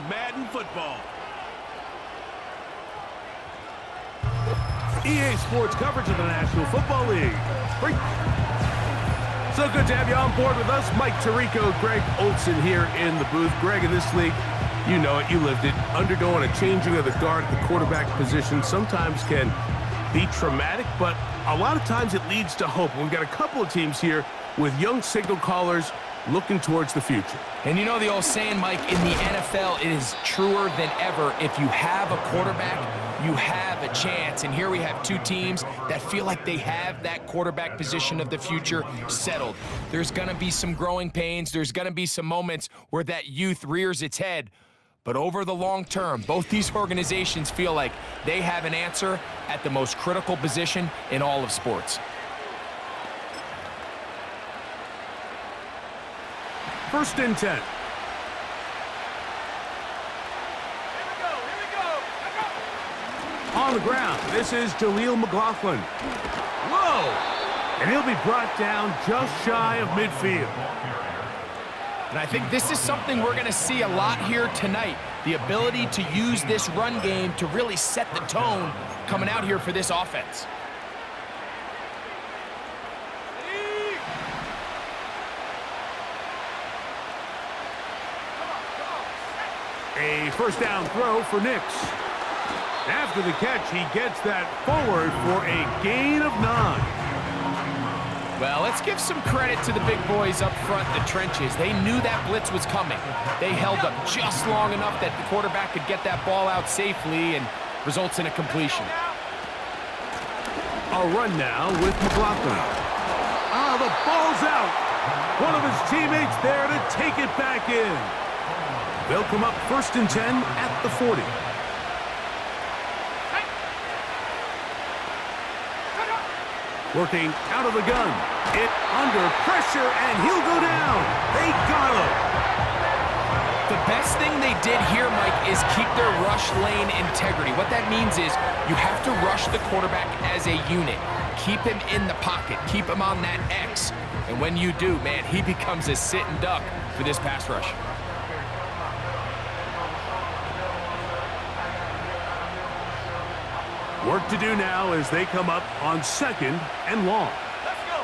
Madden football. EA Sports coverage of the National Football League. So good to have you on board with us. Mike Tirico, Greg Olson here in the booth. Greg, in this league, you know it, you lived it. Undergoing a changing of the guard at the quarterback position sometimes can be traumatic, but a lot of times it leads to hope. We've got a couple of teams here with young signal callers looking towards the future. And you know the old saying, Mike, in the NFL, it is truer than ever. If you have a quarterback, you have a chance. And here we have two teams that feel like they have that quarterback position of the future settled. There's going to be some growing pains. There's going to be some moments where that youth rears its head. But over the long term, both these organizations feel like they have an answer at the most critical position in all of sports. First and 10. On the ground, this is Jaleel McLaughlin. Whoa! And he'll be brought down just shy of midfield. And I think this is something we're going to see a lot here tonight. The ability to use this run game to really set the tone coming out here for this offense. A first down throw for Nix. After the catch, he gets that forward for a gain of 9. Well, let's give some credit to the big boys up front, the trenches. They knew that blitz was coming. They held up just long enough that the quarterback could get that ball out safely and results in a completion. A run now with McLaughlin. The ball's out. One of his teammates there to take it back in. They'll come up first and 10 at the 40. Working out of the gun. It under pressure, and he'll go down. They got him. The best thing they did here, Mike, is keep their rush lane integrity. What that means is you have to rush the quarterback as a unit. Keep him in the pocket. Keep him on that X. And when you do, man, he becomes a sitting duck for this pass rush. Work to do now as they come up on second and long. Let's go.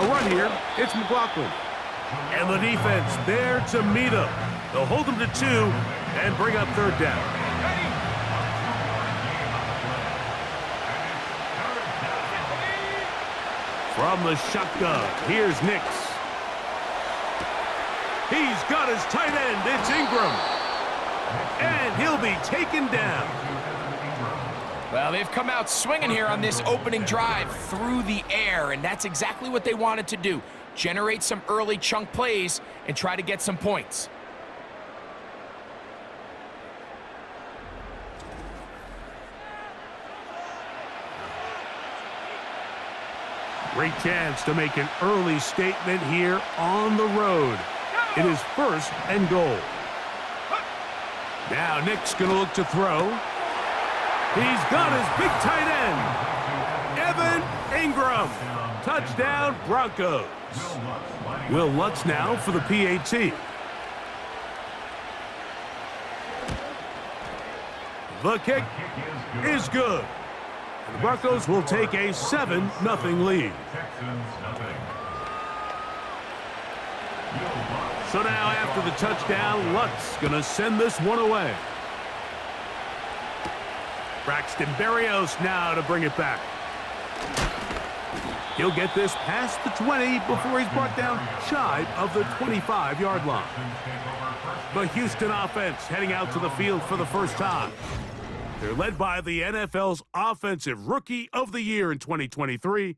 A run here. It's McLaughlin. And the defense there to meet him. They'll hold him to 2 and bring up third down. From the shotgun, here's Nix. He's got his tight end. It's Ingram. And he'll be taken down. Well, they've come out swinging here on this opening drive through the air, and that's exactly what they wanted to do. Generate some early chunk plays and try to get some points. Great chance to make an early statement here on the road. It is first and goal. Now Nick's going to look to throw. He's got his big tight end, Evan Ingram. Touchdown, Broncos. Will Lutz now for the PAT. The kick is good. The Broncos will take a 7-0 lead. So now after the touchdown, Lutz going to send this one away. Braxton Berrios now to bring it back. He'll get this past the 20 before he's brought down shy of the 25-yard line. The Houston offense heading out to the field for the first time. They're led by the NFL's Offensive Rookie of the Year in 2023.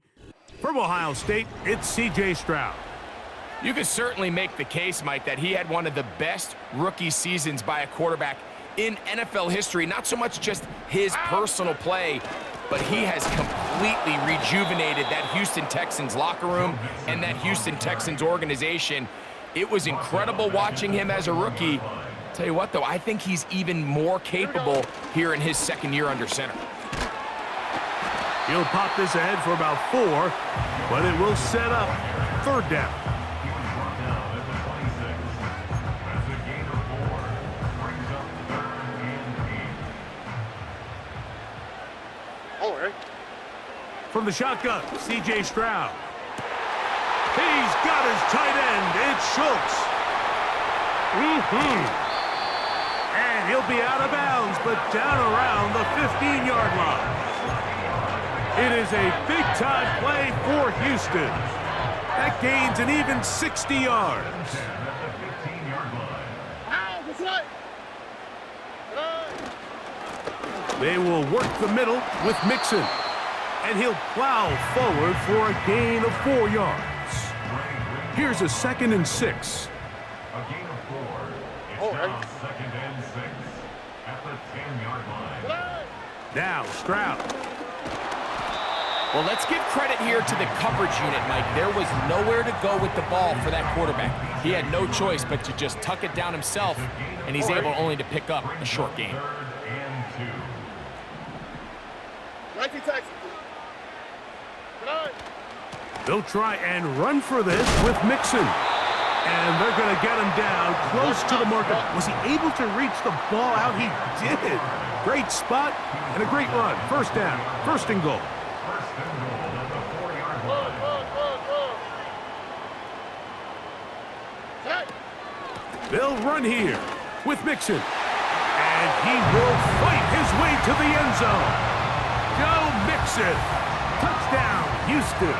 From Ohio State, it's C.J. Stroud. You could certainly make the case, Mike, that he had one of the best rookie seasons by a quarterback in NFL history. Not so much just his personal play, but he has completely rejuvenated that Houston Texans locker room and that Houston Texans organization. It was incredible watching him as a rookie. Tell you what, though, I think he's even more capable here in his second year under center. He'll pop this ahead for about 4, but it will set up third down. From the shotgun, C.J. Stroud. He's got his tight end. It's Schultz. And he'll be out of bounds, but down around the 15-yard line. It is a big-time play for Houston. That gains an even 60 yards. They will work the middle with Mixon. And he'll plow forward for a gain of 4 yards. Here's a 2nd and 6. A gain of 4. It's now 2nd and 6 at the 10-yard line. Now Stroud. Well, let's give credit here to the coverage unit, Mike. There was nowhere to go with the ball for that quarterback. He had no choice but to just tuck it down himself, and he's able only to pick up a short gain. 3rd and 2. They'll try and run for this with Mixon. And they're going to get him down close to the marker. Was he able to reach the ball out? He did. Great spot and a great run. First down. 1st and goal. First and goal at the 4-yard line. They'll run here with Mixon. And he will fight his way to the end zone. Joe Mixon. Touchdown, Houston.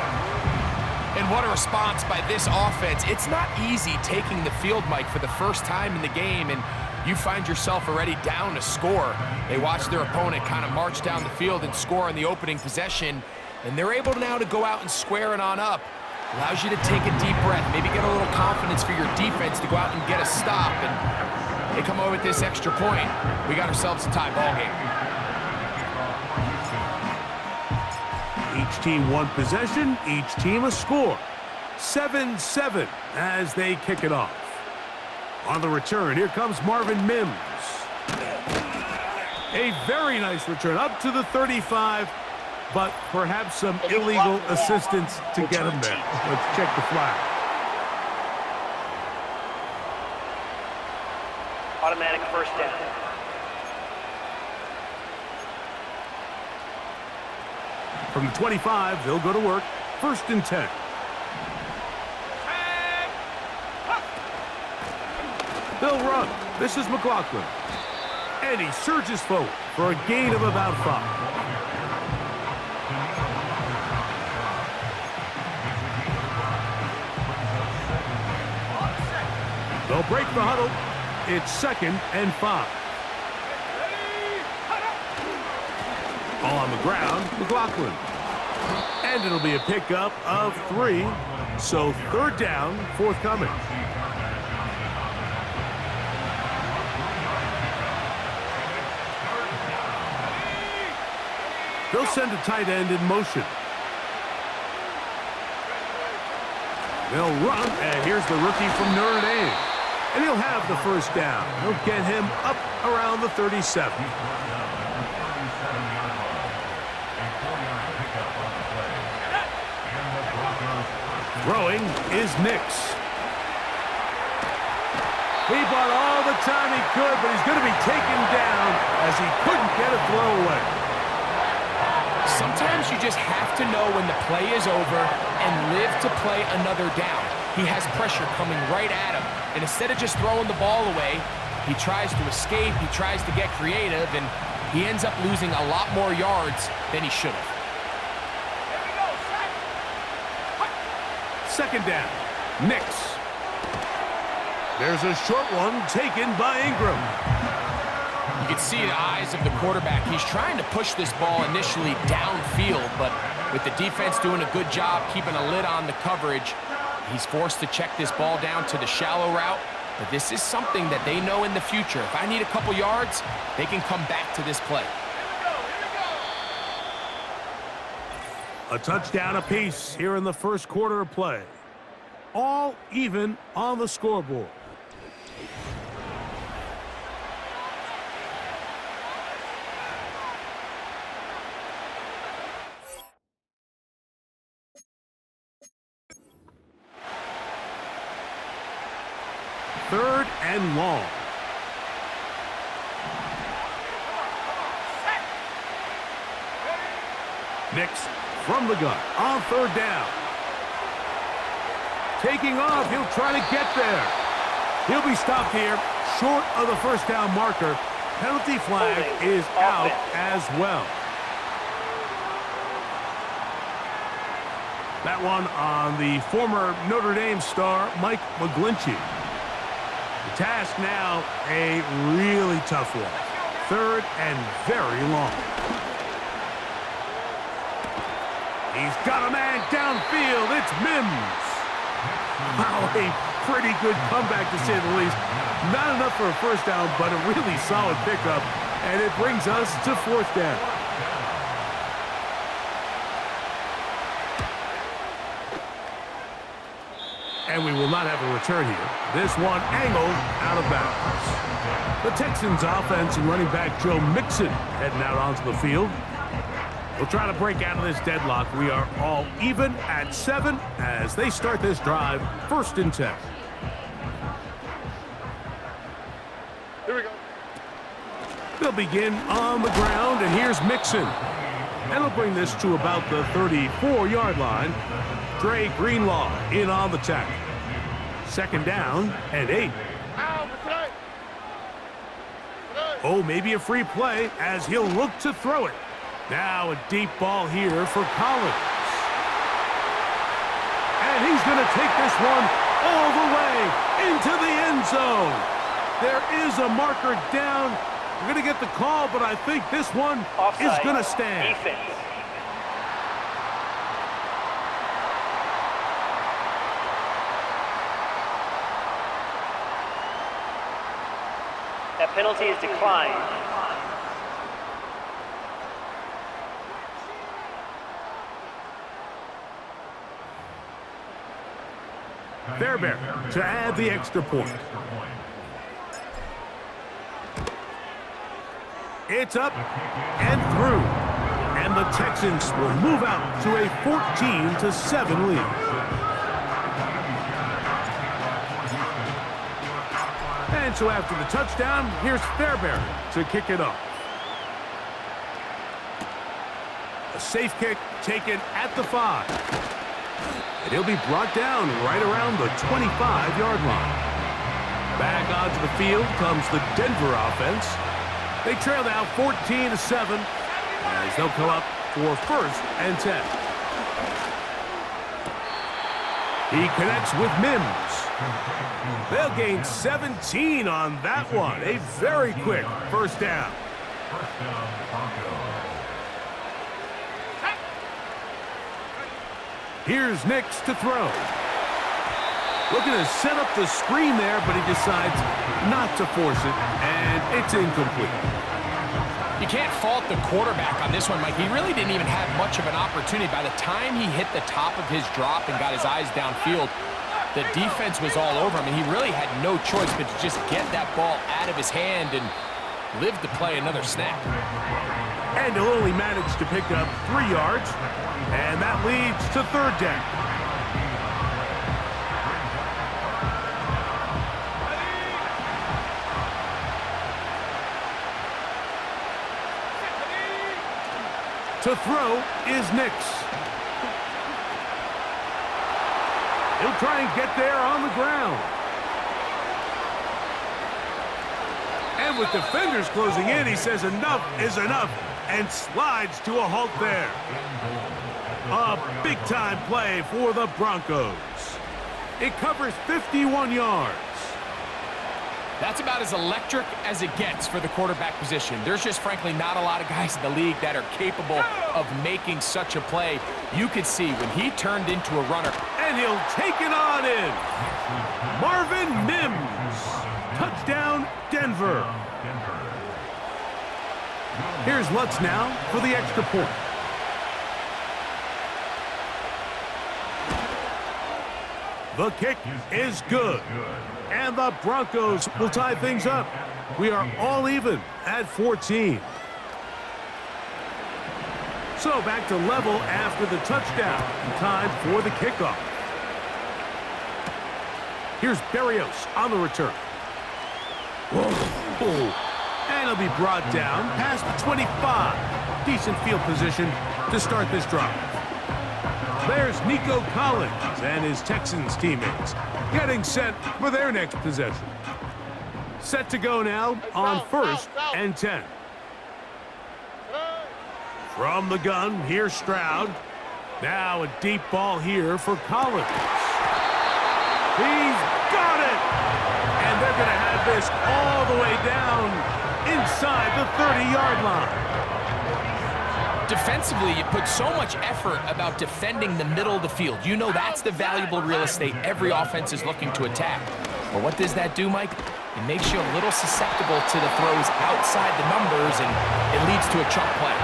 And what a response by this offense. It's not easy taking the field, Mike, for the first time in the game, and you find yourself already down to score. They watch their opponent kind of march down the field and score on the opening possession, and they're able now to go out and square it on up. Allows you to take a deep breath, maybe get a little confidence for your defense to go out and get a stop, and they come over with this extra point. We got ourselves a tie ball game. Each team one possession, each team a score. 7-7 as they kick it off. On the return, here comes Marvin Mims. A very nice return up to the 35, but perhaps some illegal assistance to get him there. Let's check the flag. Automatic first down. From the 25, they'll go to work. 1st and 10. They'll run. This is McLaughlin. And he surges forward for a gain of about 5. They'll break the huddle. It's 2nd and 5. Ball on the ground, McLaughlin. And it'll be a pickup of 3. So 3rd down, forthcoming. They'll send a tight end in motion. They'll run, and here's the rookie from Notre Dame. And he'll have the 1st down. He'll get him up around the 37. Throwing is Nix. He bought all the time he could, but he's going to be taken down as he couldn't get a throw away. Sometimes you just have to know when the play is over and live to play another down. He has pressure coming right at him, and instead of just throwing the ball away, he tries to escape, he tries to get creative, and he ends up losing a lot more yards than he should have. 2nd down. Nix. There's a short one taken by Ingram. You can see the eyes of the quarterback. He's trying to push this ball initially downfield, but with the defense doing a good job keeping a lid on the coverage, he's forced to check this ball down to the shallow route. But this is something that they know in the future. If I need a couple yards, they can come back to this play. A touchdown apiece here in the 1st quarter of play. All even on the scoreboard. Third and long. Nix from the gun on third down. Taking off, he'll try to get there. He'll be stopped here, short of the first down marker. Penalty flag is out as well. That one on the former Notre Dame star, Mike McGlinchey. The task now, a really tough one. Third and very long. He's got a man downfield. It's Mims. Wow, a pretty good comeback to say the least. Not enough for a first down, but a really solid pickup. And it brings us to fourth down. And we will not have a return here. This one angled out of bounds. The Texans offense and running back Joe Mixon heading out onto the field. We'll try to break out of this deadlock. We are all even at 7 as they start this drive, 1st and 10. Here we go. They'll begin on the ground, and here's Mixon. And he'll bring this to about the 34-yard line. Dre Greenlaw in on the tackle. 2nd down and 8. Oh, maybe a free play as he'll look to throw it. Now a deep ball here for Collins. And he's going to take this one all the way into the end zone. There is a marker down. We're going to get the call, but I think this one is going to stand. Defense. That penalty is declined. Fairbairn to add the extra point. It's up and through. And the Texans will move out to a 14-7 lead. And so after the touchdown, here's Fairbairn to kick it off. A safe kick taken at the 5. And he'll be brought down right around the 25-yard line. Back onto the field comes the Denver offense. They trail now 14-7 as they'll come up for 1st and 10. He connects with Mims. They'll gain 17 on that one. A very quick first down. First down, Broncos. Here's Nix to throw. Looking to set up the screen there, but he decides not to force it, and it's incomplete. You can't fault the quarterback on this one, Mike. He really didn't even have much of an opportunity. By the time he hit the top of his drop and got his eyes downfield, the defense was all over him, and he really had no choice but to just get that ball out of his hand and live to play another snap. And he'll only manage to pick up 3 yards, and that leads to 3rd down. To throw is Nix. He'll try and get there on the ground. And with defenders closing in, he says enough is enough and slides to a halt there. A big-time play for the Broncos. It covers 51 yards. That's about as electric as it gets for the quarterback position. There's just frankly not a lot of guys in the league that are capable of making such a play. You could see when he turned into a runner. And he'll take it on in. Marvin Mims. Touchdown, Denver. Here's Lutz now for the extra point. The kick is good. And the Broncos will tie things up. We are all even at 14. So back to level after the touchdown. Time for the kickoff. Here's Berrios on the return. Whoa. And he'll be brought down past the 25. Decent field position to start this drive. There's Nico Collins and his Texans teammates getting set for their next possession. Set to go now on 1st and 10. From the gun, here's Stroud. Now a deep ball here for Collins. He's got it! And they're going to have this all the way down inside the 30-yard line. Defensively, you put so much effort about defending the middle of the field. You know that's the valuable real estate every offense is looking to attack. But what does that do, Mike? It makes you a little susceptible to the throws outside the numbers, and it leads to a chunk play.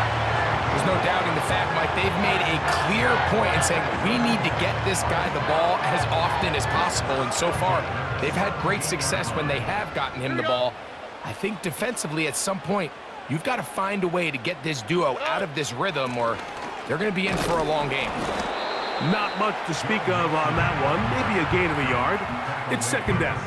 There's no doubting the fact, Mike, they've made a clear point in saying we need to get this guy the ball as often as possible, and so far, they've had great success when they have gotten him the ball. I think defensively at some point, you've got to find a way to get this duo out of this rhythm, or they're going to be in for a long game. Not much to speak of on that one. Maybe a gain of a yard. It's 2nd down.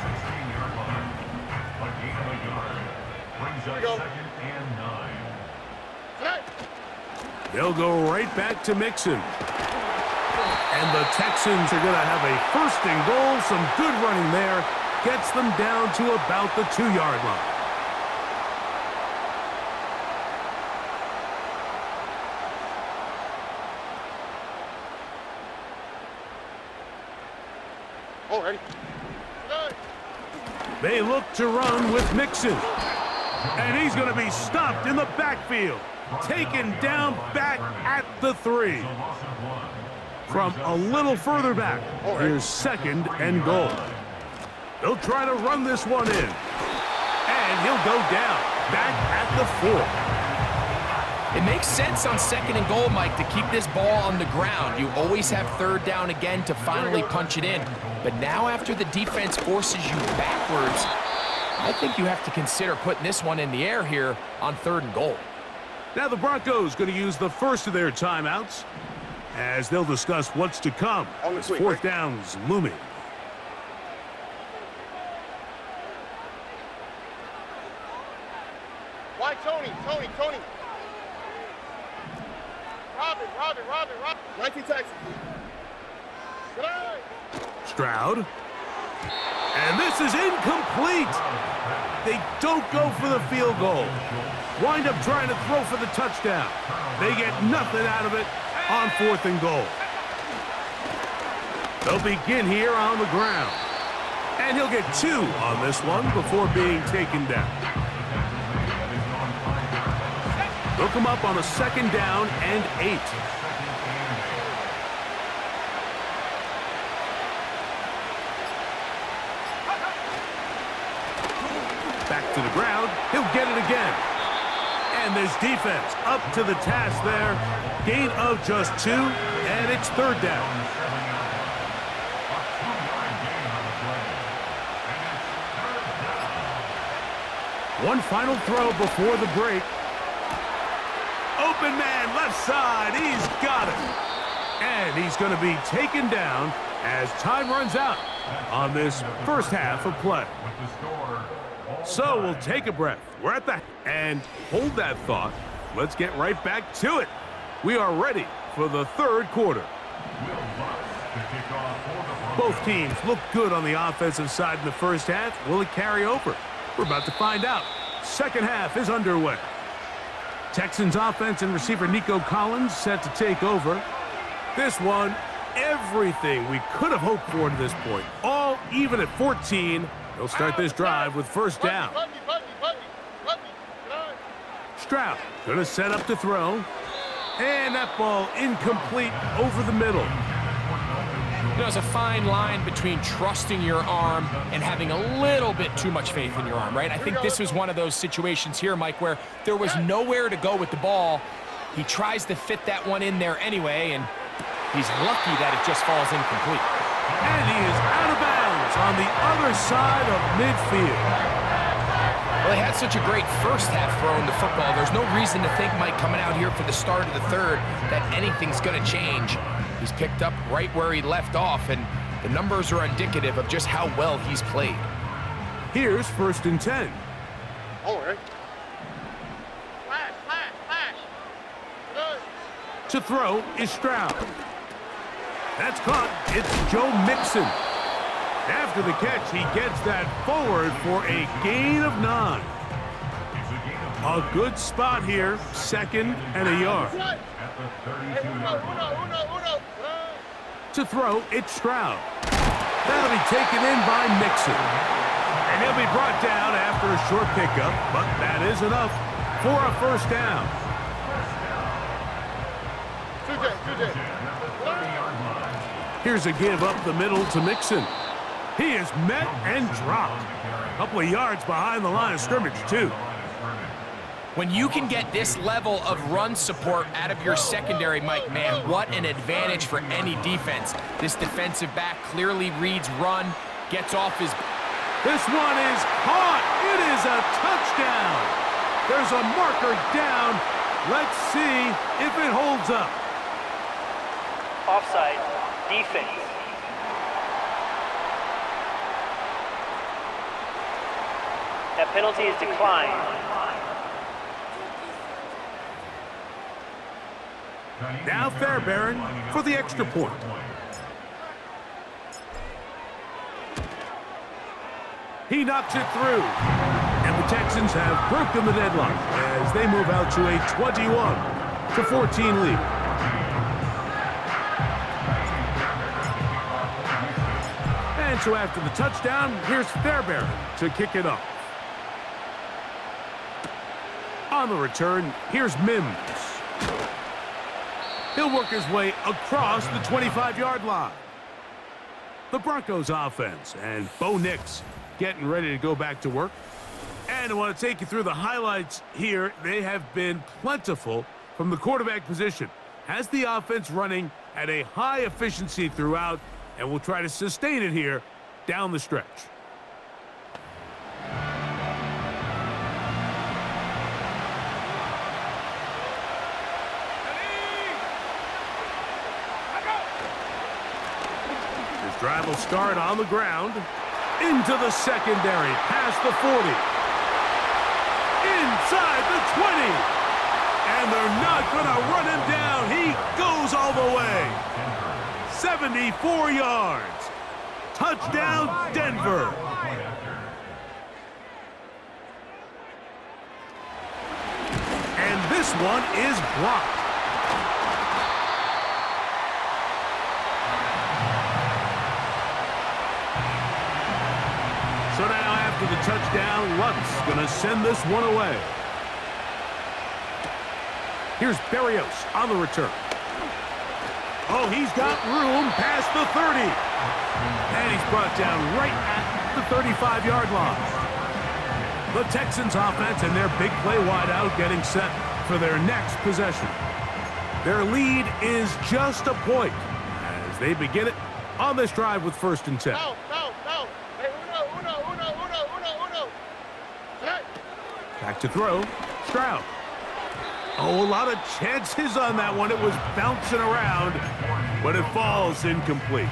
They'll go right back to Mixon. And the Texans are going to have a 1st and goal. Some good running there. Gets them down to about the 2-yard line. Ready. They look to run with Mixon. And he's going to be stopped in the backfield. Taken down back at the 3. From a little further back, here's 2nd and goal. They'll try to run this one in. And he'll go down back at the 4. It makes sense on 2nd and goal, Mike, to keep this ball on the ground. You always have 3rd down again to finally punch it in. But now after the defense forces you backwards, I think you have to consider putting this one in the air here on 3rd and goal. Now the Broncos going to use the first of their timeouts as they'll discuss what's to come as 4th down's looming. Why Tony? Robin. 19 Texas. Good eye. Stroud. And this is incomplete. They don't go for the field goal. Wind up trying to throw for the touchdown. They get nothing out of it on 4th and goal. They'll begin here on the ground. And he'll get 2 on this one before being taken down. They'll come up on a 2nd down and 8. Back to the ground. He'll get it again. And this defense up to the task there. Gain of just 2, and it's 3rd down. One final throw before the break. Open man, left side. He's got it. And he's going to be taken down as time runs out on this first half of play. So we'll take a breath. We're at the... And hold that thought. Let's get right back to it. We are ready for the 3rd quarter. Both teams look good on the offensive side in the first half. Will it carry over? We're about to find out. 2nd half is underway. Texans offense and receiver Nico Collins set to take over. This one, everything we could have hoped for to this point. All even at 14. They'll start this drive with 1st down. Stroud going to set up to throw. And that ball incomplete over the middle. You know, there's a fine line between trusting your arm and having a little bit too much faith in your arm, right? I think this was one of those situations here, Mike, where there was nowhere to go with the ball. He tries to fit that one in there anyway, and he's lucky that it just falls incomplete. And he is out of bounds on the other side of midfield. Well, they had such a great first half throwing the football. There's no reason to think, Mike, coming out here for the start of the 3rd, that anything's going to change. He's picked up right where he left off, and the numbers are indicative of just how well he's played. Here's 1st and 10. All right. Flash. To throw is Stroud. That's caught. It's Joe Mixon. After the catch, he gets that forward for a gain of 9. A good spot here, 2nd and a yard. To throw, it's Stroud. That'll be taken in by Mixon. And he'll be brought down after a short pickup, but that is enough for a first down. Here's a give up the middle to Mixon. He is met and dropped. A couple of yards behind the line of scrimmage, too. When you can get this level of run support out of your secondary, Mike, man, what an advantage for any defense. This defensive back clearly reads run, gets off his... This one is caught. It is a touchdown. There's a marker down. Let's see if it holds up. Offside. Defense. That penalty is declined. Now Fairbairn for the extra point. He knocks it through. And the Texans have broken the deadlock as they move out to a 21-14 lead. And so after the touchdown, here's Fairbairn to kick it off. On the return, here's Mims. He'll work his way across the 25-yard line. The Broncos offense and Bo Nix getting ready to go back to work. And I want to take you through the highlights here. They have been plentiful from the quarterback position. Has the offense running at a high efficiency throughout, and we'll try to sustain it here down the stretch. Drive will start on the ground, into the secondary, past the 40, inside the 20, and they're not going to run him down. He goes all the way. 74 yards. Touchdown, Denver. And this one is blocked. So now after the touchdown, Luck's going to send this one away. Here's Berrios on the return. Oh, he's got room past the 30. And he's brought down right at the 35-yard line. The Texans offense and their big play wideout getting set for their next possession. Their lead is just a point as they begin it on this drive with 1st and 10. Back to throw, Stroud. Oh, a lot of chances on that one. It was bouncing around, but it falls incomplete.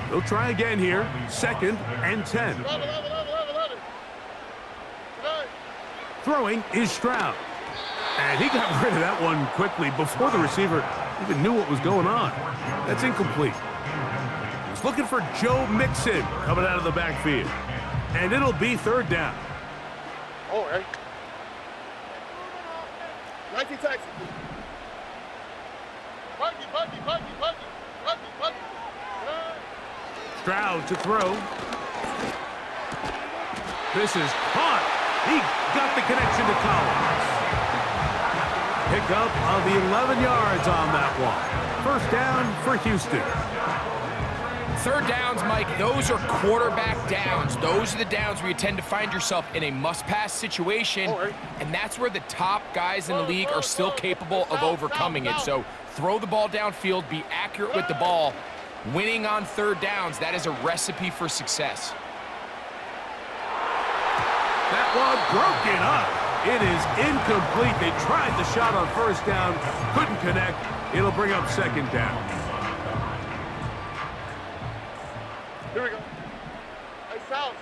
They'll try again here, 2nd and 10. Throwing is Stroud. And he got rid of that one quickly before the receiver even knew what was going on. That's incomplete. He's looking for Joe Mixon coming out of the backfield. And it'll be 3rd down. Oh, hey. 19 Texans. Buggy. Stroud to throw. This is caught. He got the connection to Collins. Pickup of 11 yards on that one. 1st down for Houston. 3rd downs, Mike, those are quarterback downs. Those are the downs where you tend to find yourself in a must-pass situation, and that's where the top guys in the league are still capable of overcoming it. So throw the ball downfield, be accurate with the ball. Winning on 3rd downs, that is a recipe for success. That one broken up. It is incomplete. They tried the shot on 1st down, couldn't connect. It'll bring up 2nd down. Here we go. Hey, south.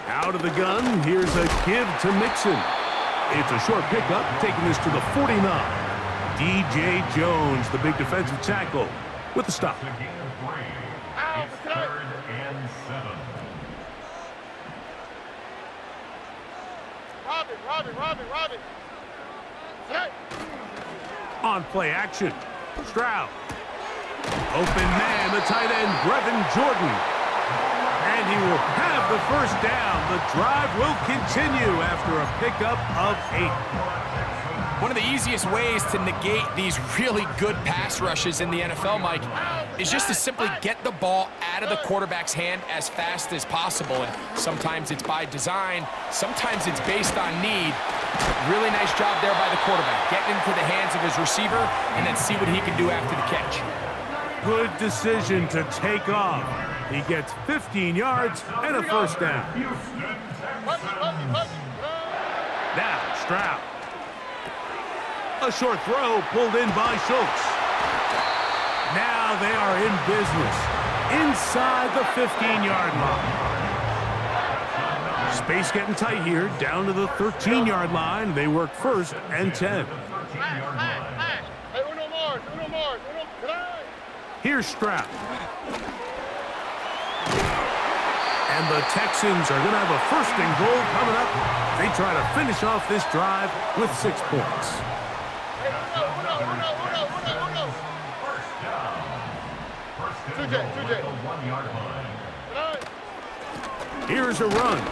Out of the gun, here's a give to Mixon. It's a short pickup, taking this to the 49. D.J. Jones, the big defensive tackle, with the stop. To gain of 3. Ow, It's okay. 3rd and 7. Robin. Hey. On play action, Stroud. Open man, the tight end, Brevin Jordan. And he will have the first down. The drive will continue after a pickup of 8. One of the easiest ways to negate these really good pass rushes in the NFL, Mike, is just to simply get the ball out of the quarterback's hand as fast as possible. And sometimes it's by design, sometimes it's based on need. Really nice job there by the quarterback, getting into the hands of his receiver and then see what he can do after the catch. Good decision to take off. He gets 15 yards and a first down. Now, Stroud. A short throw pulled in by Schultz. Now they are in business inside the 15-yard line. Space getting tight here, down to the 13-yard line. They work 1st and 10. Hey, uno more. Here's Stroud. And the Texans are going to have a 1st and goal coming up. They try to finish off this drive with 6 points. Uno. First down. First and 2J. goal at the 1-yard line. Here's a run.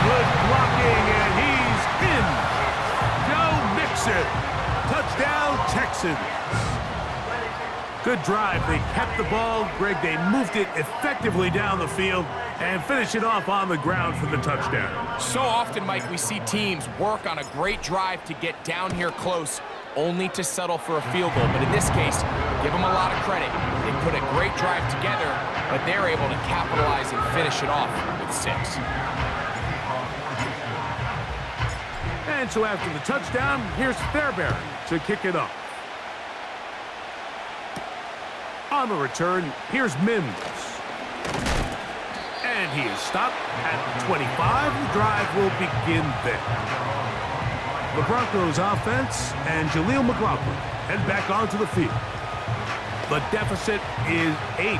Good blocking, and he's in. Joe Mixon. Touchdown, Texans. Good drive. They kept the ball. Greg, they moved it effectively down the field and finish it off on the ground for the touchdown. So often, Mike, we see teams work on a great drive to get down here close, only to settle for a field goal. But in this case, give them a lot of credit. They put a great drive together, but they're able to capitalize and finish it off with 6. And so after the touchdown, here's Fairbairn to kick it off. On the return, here's Mims. And he is stopped at the 25. The drive will begin there. The Broncos offense and Jaleel McLaughlin head back onto the field. The deficit is 8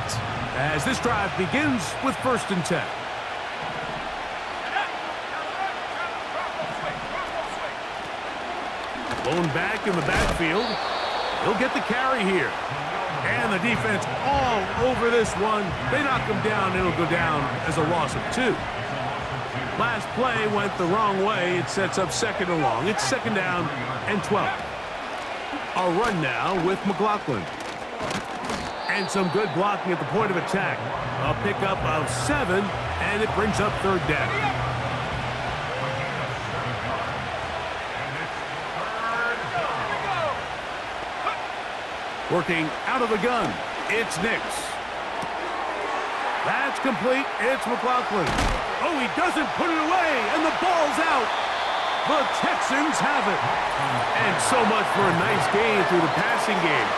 as this drive begins with 1st and 10. Blown back in the backfield. He'll get the carry here. And the defense all over this one. They knock him down. It'll go down as a loss of 2. Last play went the wrong way. It sets up 2nd and long. It's 2nd down and 12. A run now with McLaughlin. And some good blocking at the point of attack. A pickup of 7, and it brings up 3rd down. Working out of the gun, it's Nix. That's complete. It's McLaughlin. Oh, he doesn't put it away, and the ball's out. The Texans have it. And so much for a nice game through the passing game.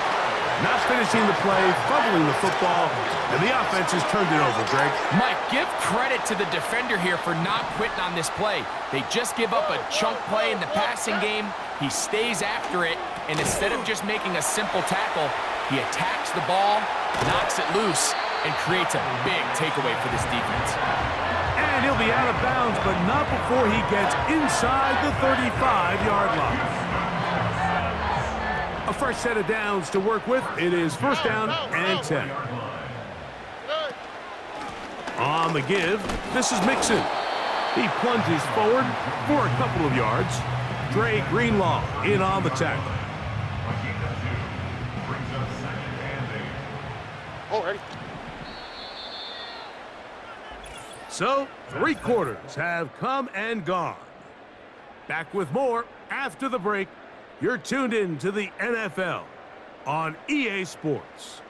Not finishing the play, fumbling the football, and the offense has turned it over, Greg. Mike, give credit to the defender here for not quitting on this play. They just give up a chunk play in the passing game. He stays after it, and instead of just making a simple tackle, he attacks the ball, knocks it loose, and creates a big takeaway for this defense. And he'll be out of bounds, but not before he gets inside the 35-yard line. A fresh set of downs to work with. It is 1st down and 10. On the give, this is Mixon. He plunges forward for a couple of yards. Dre Greenlaw in on the tackle. Already. So, 3 quarters have come and gone. Back with more after the break. You're tuned in to the NFL on EA Sports.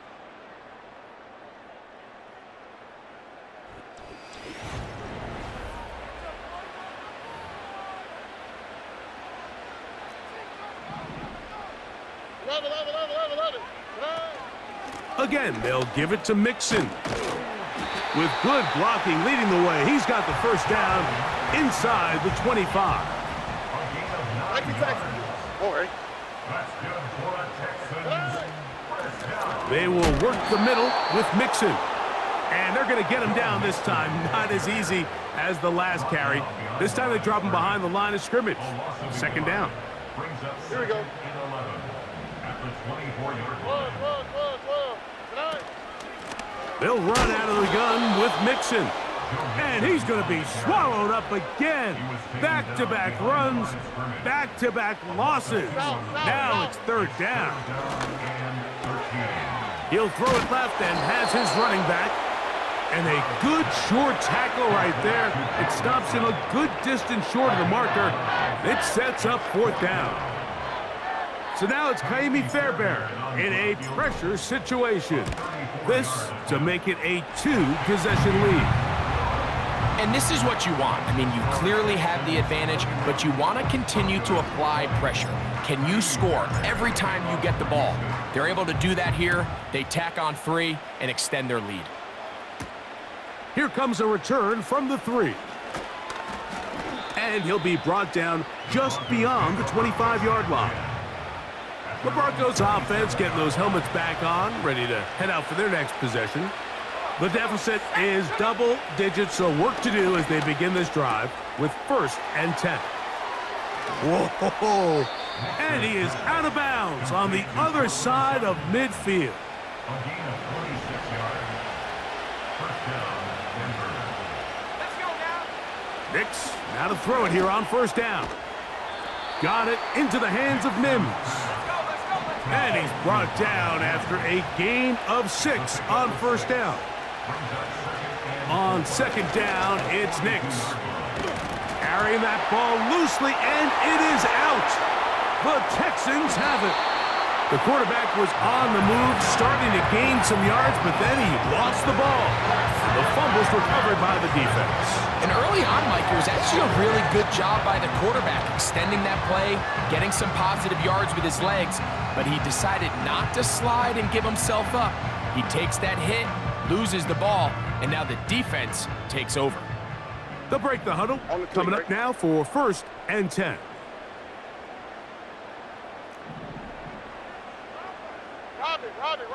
Love it. Again, they'll give it to Mixon. With good blocking leading the way, he's got the first down inside the 25. Thank you, Texas. Don't worry. That's good for a Texans. First down. They will work the middle with Mixon. And they're going to get him down this time. Not as easy as the last carry. This time they drop him behind the line of scrimmage. Second down. Here we go. At the 24-yard line. They'll run out of the gun with Mixon. And he's going to be swallowed up again. Back-to-back runs, back-to-back losses. Now it's third down. He'll throw it left and has his running back. And a good short tackle right there. It stops him a good distance short of the marker. It sets up fourth down. So now it's Kaimi Fairbairn in a pressure situation. This to make it a 2-possession lead. And this is what you want. I mean, you clearly have the advantage, but you want to continue to apply pressure. Can you score every time you get the ball? They're able to do that here. They tack on 3 and extend their lead. Here comes a return from the 3. And he'll be brought down just beyond the 25-yard line. The Broncos offense getting those helmets back on, ready to head out for their next possession. The deficit is double digits, so work to do as they begin this drive with 1st and 10. Whoa! And he is out of bounds on the other side of midfield. A gain of 26 yards. First down, Denver. Let's go now. Nix, now to throw it here on 1st down. Got it into the hands of Mims. And he's brought down after a gain of 6 on 1st down. On 2nd down, it's Nix. Carrying that ball loosely, and it is out. The Texans have it. The quarterback was on the move, starting to gain some yards, but then he lost the ball. The fumble's recovered by the defense. And early on, Mike, it was actually a really good job by the quarterback, extending that play, getting some positive yards with his legs, but he decided not to slide and give himself up. He takes that hit, loses the ball, and now the defense takes over. They'll break the huddle. Coming up now for 1st and 10.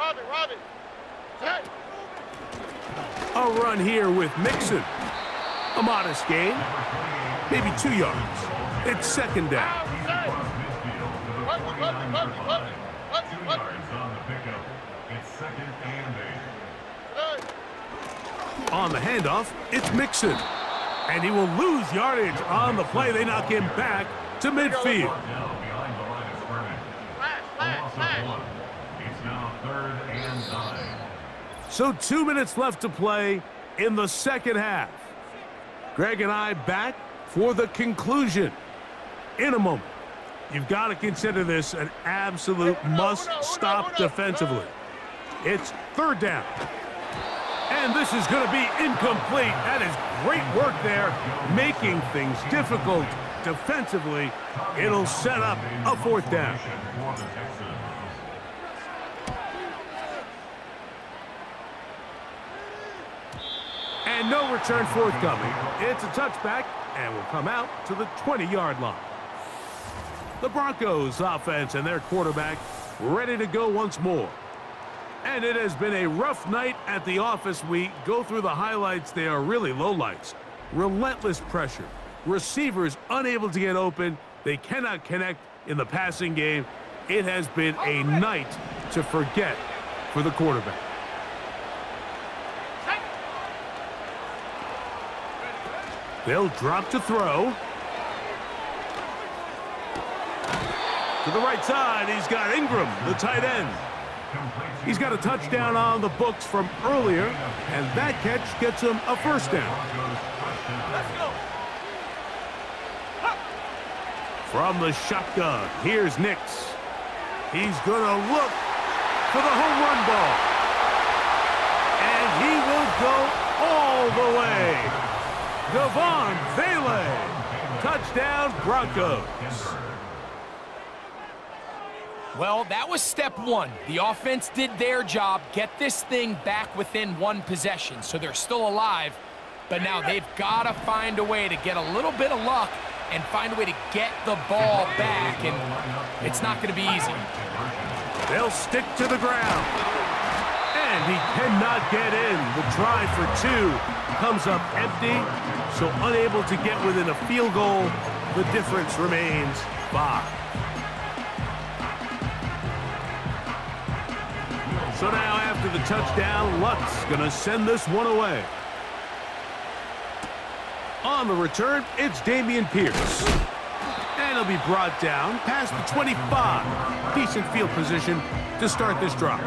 Robbie. Hey. A run here with Mixon. A modest gain, maybe 2 yards. It's 2nd down. 2 yards on the pickup. It's 2nd and 8. On the handoff, it's Mixon. And he will lose yardage on the play. They knock him back to midfield. Now behind the line of scrimmage. A loss of 1. It's now 3rd and 9. So 2 minutes left to play in the 2nd half. Greg and I back for the conclusion in a moment. You've got to consider this an absolute must-stop defensively. It's 3rd down. And this is going to be incomplete. That is great work there, making things difficult defensively. It'll set up a 4th down. And no return forthcoming. It's a touchback and will come out to the 20-yard line. The Broncos offense and their quarterback ready to go once more. And it has been a rough night at the office. We go through the highlights. They are really lowlights. Relentless pressure. Receivers unable to get open. They cannot connect in the passing game. It has been a night to forget for the quarterback. They'll drop to throw. To the right side, he's got Ingram, the tight end. He's got a touchdown on the books from earlier, and that catch gets him a 1st down. From the shotgun, here's Nix. He's going to look for the home run ball. And he will go all the way. Devon Vele, touchdown Broncos. Well, that was step 1. The offense did their job, get this thing back within 1 possession, so they're still alive. But now they've got to find a way to get a little bit of luck and find a way to get the ball back, and it's not going to be easy. They'll stick to the ground. And he cannot get in. The try for two comes up empty, so unable to get within a field goal. The difference remains 5. So now after the touchdown, Luck's going to send this one away. On the return, it's Dameon Pierce. And he'll be brought down past the 25. Decent field position to start this drive.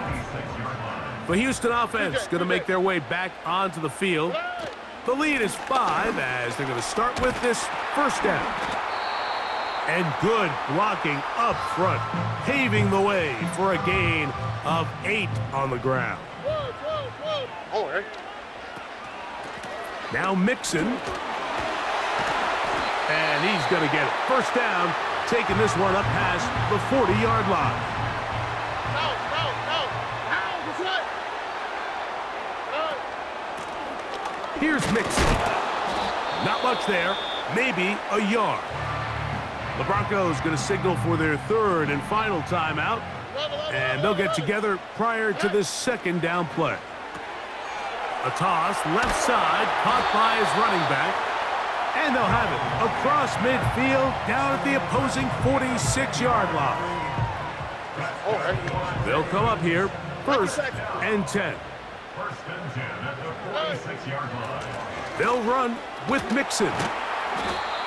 The Houston offense going to make their way back onto the field. The lead is 5 as they're going to start with this first down. And good blocking up front, paving the way for a gain of 8 on the ground. Now Mixon. And he's going to get it. First down, taking this one up past the 40-yard line. Here's Mixon. Not much there. Maybe a yard. The Broncos going to signal for their third and final timeout. And they'll get together prior to this second down play. A toss, left side, caught by his running back. And they'll have it across midfield down at the opposing 46-yard line. They'll come up here, first and 10. First and 10 at the 46-yard line. They'll run with Mixon.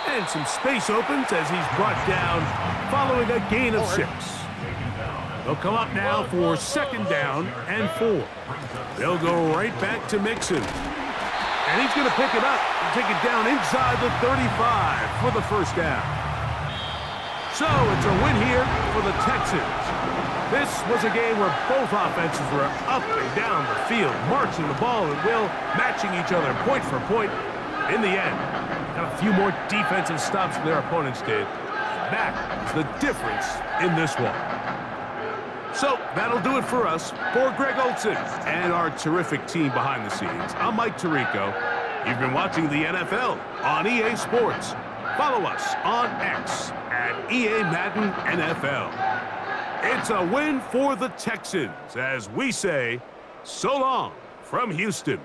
And some space opens as he's brought down following a gain of 6. They'll come up now for second down and 4. They'll go right back to Mixon. And he's going to pick it up and take it down inside the 35 for the first down. So it's a win here for the Texans. This was a game where both offenses were up and down the field, marching the ball at will, matching each other point for point. In the end, got a few more defensive stops than their opponents did. That is the difference in this one. So that'll do it for us. For Greg Olsen and our terrific team behind the scenes, I'm Mike Tirico. You've been watching the NFL on EA Sports. Follow us on X at EA Madden NFL. It's a win for the Texans as we say so long from Houston.